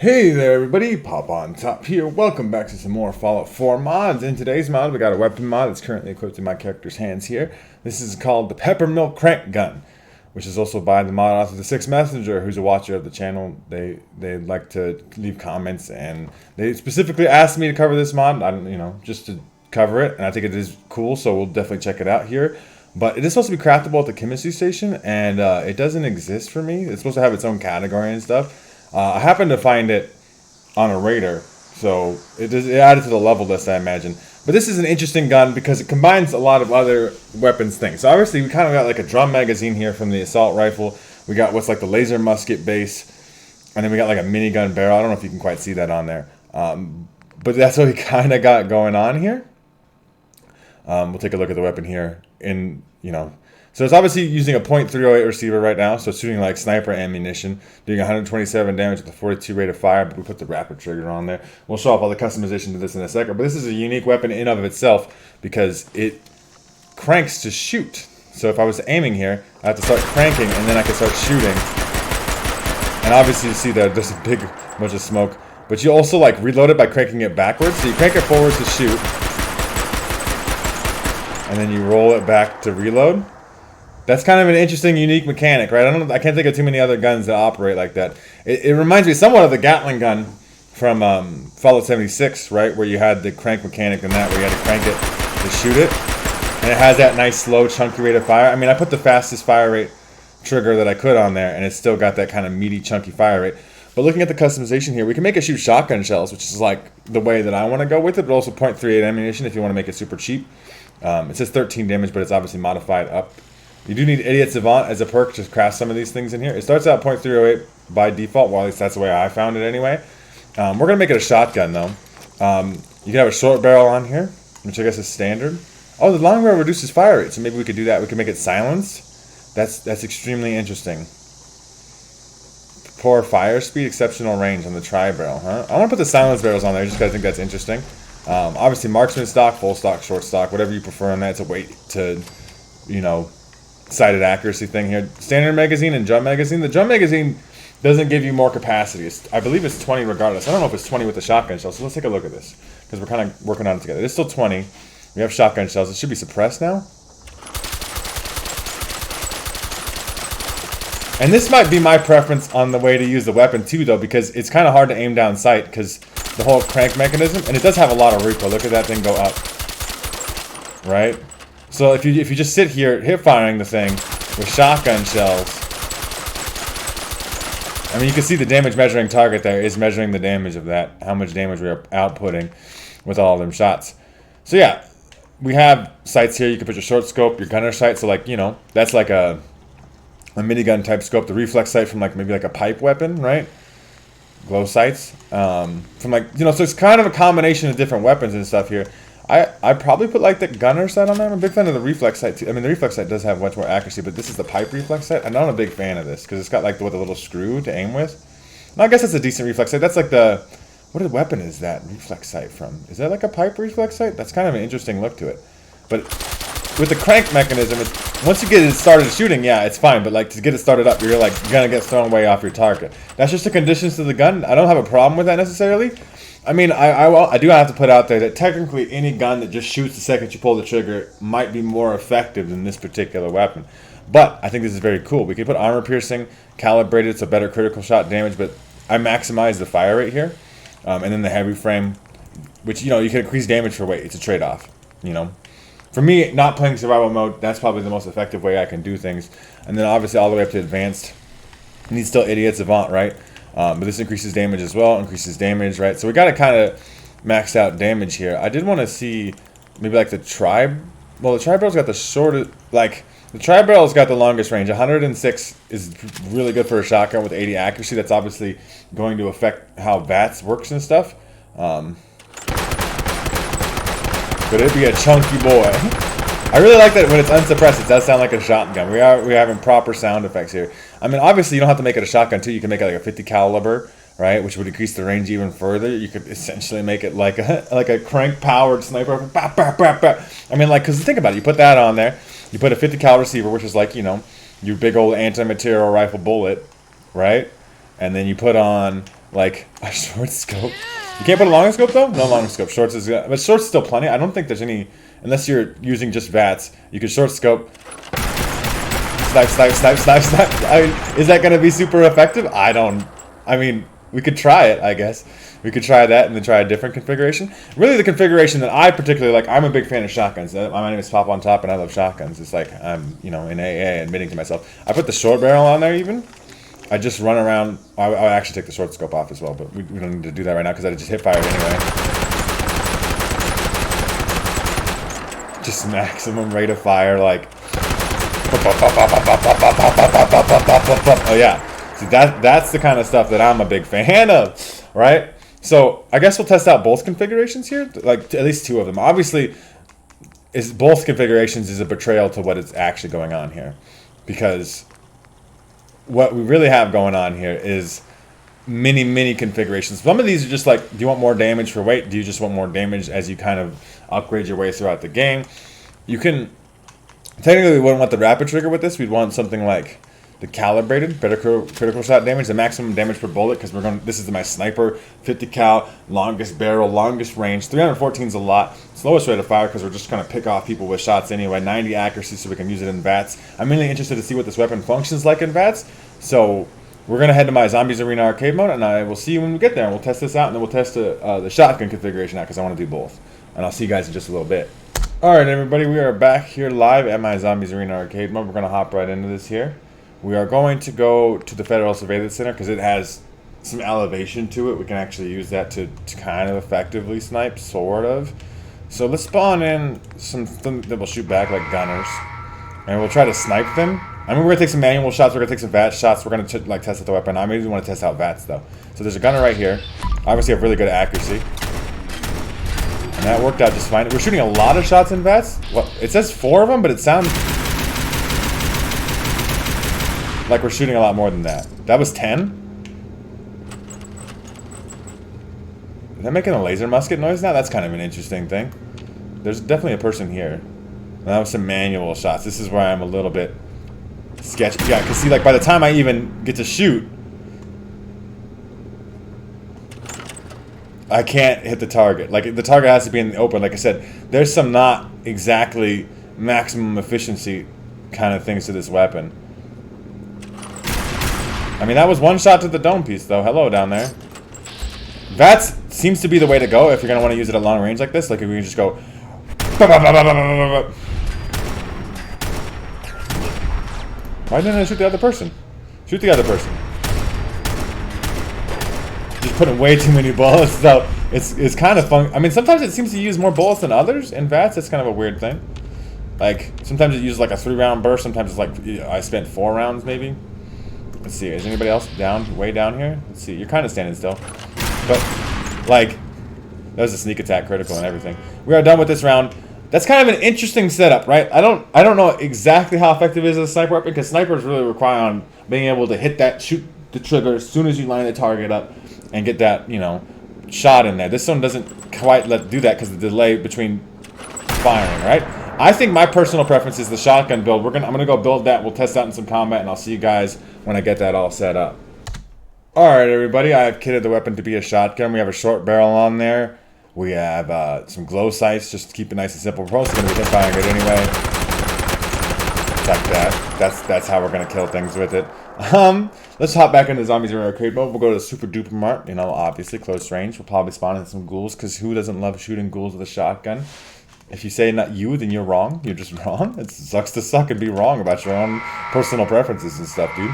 Hey there everybody, Popontop here. Welcome back to some more Fallout 4 mods. In today's mod, we got a weapon mod that's currently equipped in my character's hands here. This is called the Peppermill Crank Gun, which is also by the mod author, the Sixth Messenger, who's a watcher of the channel. They like to leave comments, and they specifically asked me to cover this mod. Just to cover it, and I think it is cool, so we'll definitely check it out here. But it is supposed to be craftable at the chemistry station, and it doesn't exist for me. It's supposed to have its own category and stuff. I happened to find it on a raider, so it added to the level list, I imagine. But this is an interesting gun because it combines a lot of other weapons things. So obviously we kind of got like a drum magazine here from the assault rifle. We got what's like the laser musket base, and then we got like a minigun barrel. I don't know if you can quite see that on there, but that's what we kind of got going on here. We'll take a look at the weapon here So it's obviously using a .308 receiver right now, so it's shooting like sniper ammunition, doing 127 damage with a 42 rate of fire, but we put the rapid trigger on there. We'll show off all the customization to this in a second, but this is a unique weapon in and of itself because it cranks to shoot. So if I was aiming here, I have to start cranking and then I can start shooting. And obviously you see that there's a big bunch of smoke, but you also like reload it by cranking it backwards. So you crank it forwards to shoot, and then you roll it back to reload. That's kind of an interesting, unique mechanic, right? I can't think of too many other guns that operate like that. It reminds me somewhat of the Gatling gun from Fallout 76, right? Where you had the crank mechanic and that, where you had to crank it to shoot it. And it has that nice, slow, chunky rate of fire. I mean, I put the fastest fire rate trigger that I could on there, and it's still got that kind of meaty, chunky fire rate. But looking at the customization here, we can make it shoot shotgun shells, which is like the way that I want to go with it, but also .38 ammunition if you want to make it super cheap. It says 13 damage, but it's obviously modified up. You do need Idiot Savant as a perk to craft some of these things in here. It starts out .308 by default, well at least that's the way I found it anyway. We're going to make it a shotgun though. You can have a short barrel on here, which I guess is standard. Oh, the long barrel reduces fire rate, so maybe we could do that. We could make it silenced. That's extremely interesting. Poor fire speed, exceptional range on the tri-barrel, huh? I want to put the silenced barrels on there just because I think that's interesting. Obviously marksman stock, full stock, short stock, whatever you prefer on that. It's a weight to, sighted accuracy thing here. Standard magazine and drum magazine. The drum magazine doesn't give you more capacity. I believe it's 20 regardless. I don't know if it's 20 with the shotgun shell, so let's take a look at this because we're kind of working on it together. It's still 20. We have shotgun shells. It should be suppressed now. And this might be my preference on the way to use the weapon too, though, because it's kind of hard to aim down sight because the whole crank mechanism, and it does have a lot of recoil. Look at that thing go up, right? So if you just sit here hip firing the thing with shotgun shells, I mean you can see the damage measuring target there is measuring the damage of that, how much damage we are outputting with all of them shots. So yeah, we have sights here. You can put your short scope, your gunner sight. So like that's like a minigun type scope. The reflex sight from like maybe like a pipe weapon, right? Glow sights from so it's kind of a combination of different weapons and stuff here. I probably put like the gunner sight on there. I'm a big fan of the reflex sight too. I mean the reflex sight does have much more accuracy, but this is the pipe reflex sight. I'm not a big fan of this because it's got like the little screw to aim with. No, I guess that's a decent reflex sight. That's like what weapon is that reflex sight from? Is that like a pipe reflex sight? That's kind of an interesting look to it. But with the crank mechanism, once you get it started shooting, yeah, it's fine. But like to get it started up, you're gonna get thrown way off your target. That's just the conditions to the gun. I don't have a problem with that necessarily. I mean, I do have to put out there that technically any gun that just shoots the second you pull the trigger might be more effective than this particular weapon. But I think this is very cool. We can put armor piercing, calibrated, so better critical shot damage. But I maximize the fire rate here, and then the heavy frame, which you can increase damage for weight. It's a trade-off. For me, not playing survival mode, that's probably the most effective way I can do things. And then obviously all the way up to advanced. You need still Idiot Savant, right? But this increases damage as well, increases damage, right? So we got to kind of max out damage here. I did want to see maybe like the tri. Well, the tri-barrel's got the shortest, the tri-barrel's got the longest range. 106 is really good for a shotgun with 80 accuracy. That's obviously going to affect how VATS works and stuff. But it'd be a chunky boy. I really like that when it's unsuppressed, it does sound like a shotgun. We're having proper sound effects here. I mean, obviously, you don't have to make it a shotgun, too. You can make it like a 50 caliber, right, which would increase the range even further. You could essentially make it like a crank-powered sniper. Bah, bah, bah, bah. I mean, because think about it. You put that on there. You put a 50 cal receiver, which is like, your big old anti-material rifle bullet, right? And then you put on like a short scope. You can't put a long scope though? No long scope. Shorts is but shorts still plenty. I don't think there's any, unless you're using just VATS. You can short scope. Snipe, snipe, snipe, snipe, snipe. I mean, is that going to be super effective? I mean, we could try it, I guess. We could try that and then try a different configuration. Really, the configuration that I particularly like, I'm a big fan of shotguns. My name is Popontop, and I love shotguns. It's like I'm, in AA admitting to myself. I put the short barrel on there even. I just run around. I'll actually take the short scope off as well, but we don't need to do that right now because I just hit fired anyway. Just maximum rate of fire, like. Oh yeah. See, that's the kind of stuff that I'm a big fan of, right? So I guess we'll test out both configurations here, like at least two of them. Obviously, both configurations is a betrayal to what is actually going on here, because what we really have going on here is many configurations. Some of these are just like, do you want more damage for weight? Do you just want more damage as you kind of upgrade your way throughout the game? You can technically, we wouldn't want the rapid trigger with this. We'd want something like the calibrated critical shot damage, the maximum damage per bullet, because this is my sniper, 50 cal, longest barrel, longest range. 314 is a lot. Slowest rate of fire because we're just going to pick off people with shots anyway. 90 accuracy so we can use it in VATS. I'm really interested to see what this weapon functions like in VATS. So we're going to head to my Zombies Arena arcade mode, and I will see you when we get there. And we'll test this out, and then we'll test the shotgun configuration out because I want to do both. And I'll see you guys in just a little bit. Alright everybody, we are back here live at my Zombies Arena arcade mode. We're going to hop right into this here. We are going to go to the Federal Surveillance Center because it has some elevation to it. We can actually use that to kind of effectively snipe, sort of. So let's spawn in something that will shoot back like gunners. And we'll try to snipe them. I mean, we're going to take some manual shots, we're going to take some VATS shots, we're going to test out the weapon. I maybe want to test out VATS though. So there's a gunner right here. Obviously have really good accuracy. And that worked out just fine. We're shooting a lot of shots in VATS. Well, it says 4 of them, but it sounds like we're shooting a lot more than that. That was 10? Is that making a laser musket noise now? That's kind of an interesting thing. There's definitely a person here. And that was some manual shots. This is where I'm a little bit sketchy. Yeah, because see, like, by the time I even get to shoot, I can't hit the target. Like, the target has to be in the open. Like I said, there's some not exactly maximum efficiency kind of things to this weapon. I mean, that was one shot to the dome piece, though. Hello down there. VATS seems to be the way to go if you're going to want to use it at long range like this. Like, if we can just go... Why didn't I shoot the other person? Shoot the other person. Just putting way too many bullets, though. It's kind of fun. I mean, sometimes it seems to use more bullets than others in VATS. That's kind of a weird thing. Like, sometimes it uses like a 3-round burst. Sometimes it's like, I spent 4 rounds, maybe. Let's see, is anybody else way down here? Let's see, you're kind of standing still. But, like, that was a sneak attack critical and everything. We are done with this round. That's kind of an interesting setup, right? I don't know exactly how effective it is as a sniper weapon, because snipers really rely on being able to hit that, shoot the trigger as soon as you line the target up and get that, shot in there. This one doesn't quite do that because of the delay between firing, right? I think my personal preference is the shotgun build. I'm gonna go build that. We'll test that in some combat, and I'll see you guys when I get that all set up. Alright everybody, I have kitted the weapon to be a shotgun. We have a short barrel on there. We have some glow sights, just to keep it nice and simple. We're also going to be hip firing it anyway. Like that. That's how we're going to kill things with it. Let's hop back into Zombies Arena arcade mode. We'll go to the Super Duper Mart. Obviously close range. We'll probably spawn in some ghouls, because who doesn't love shooting ghouls with a shotgun? If you say not you, then you're wrong. You're just wrong. It sucks to suck and be wrong about your own personal preferences and stuff, dude.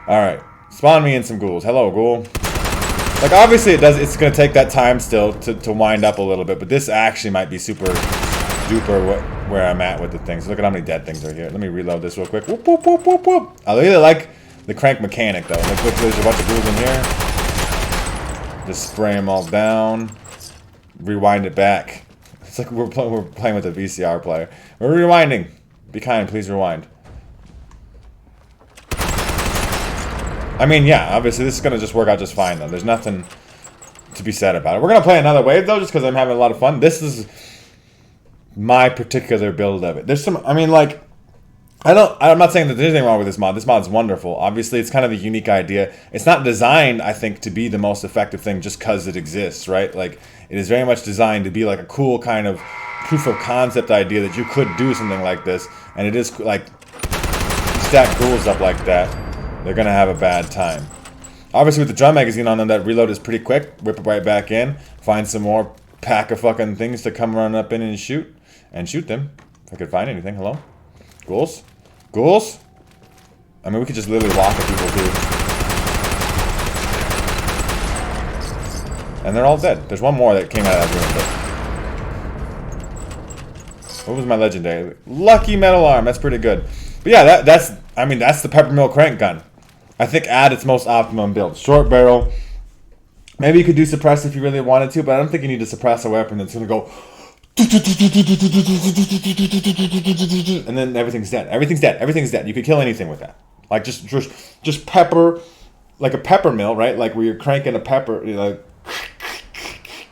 Alright. Spawn me in some ghouls. Hello, ghoul. Like, obviously it's going to take that time still to wind up a little bit, but this actually might be super duper where I'm at with the things. Look at how many dead things are here. Let me reload this real quick. Whoop, whoop, whoop, whoop, whoop. I really like the crank mechanic, though. Look, there's a bunch of ghouls in here. Just spray them all down. Rewind it back. It's like we're playing with a VCR player. We're rewinding. Be kind, please rewind. I mean, yeah, obviously this is going to just work out just fine, though. There's nothing to be said about it. We're going to play another wave, though, just because I'm having a lot of fun. This is my particular build of it. There's some, I mean, like, I'm not saying that there's anything wrong with this mod. This mod's wonderful. Obviously, it's kind of a unique idea. It's not designed, I think, to be the most effective thing just because it exists, right? Like, it is very much designed to be like a cool kind of proof of concept idea that you could do something like this. And it is like, you stack ghouls up like that, they're gonna have a bad time. Obviously, with the drum magazine on them, that reload is pretty quick. Whip it right back in. Find some more pack of fucking things to come run up in and shoot. And shoot them. If I could find anything. Hello? Ghouls? Ghouls? I mean, we could just literally walk at people, too. And they're all dead. There's one more that came out of that room. But what was my legendary? Lucky metal arm. That's pretty good. But yeah, that's the Peppermill Crank Gun. I think at its most optimum build. Short barrel. Maybe you could do suppress if you really wanted to, but I don't think you need to suppress a weapon that's going to go... And then everything's dead. Everything's dead. Everything's dead. You could kill anything with that. Like just pepper, like a pepper mill, right? Like where you're cranking a pepper,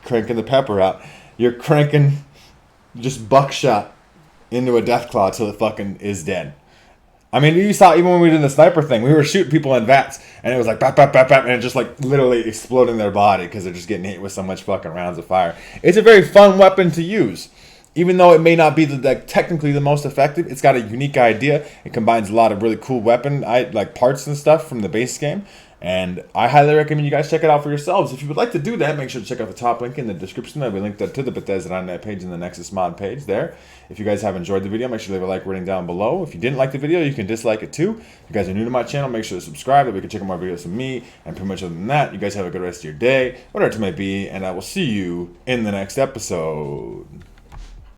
cranking the pepper out. You're cranking just buckshot into a deathclaw till it fucking is dead. I mean, you saw even when we did the sniper thing, we were shooting people in vats, and it was like bap, bap, bap, bap, and it just like literally exploding their body because they're just getting hit with so much fucking rounds of fire. It's a very fun weapon to use. Even though it may not be technically the most effective, it's got a unique idea. It combines a lot of really cool weapon like parts and stuff from the base game. And I highly recommend you guys check it out for yourselves. If you would like to do that, make sure to check out the top link in the description. I'll be linked to the Bethesda.net page and the Nexus mod page there. If you guys have enjoyed the video, make sure to leave a like rating down below. If you didn't like the video, you can dislike it too. If you guys are new to my channel, make sure to subscribe so we can check out more videos from me. And pretty much other than that, you guys have a good rest of your day, whatever it may be, and I will see you in the next episode.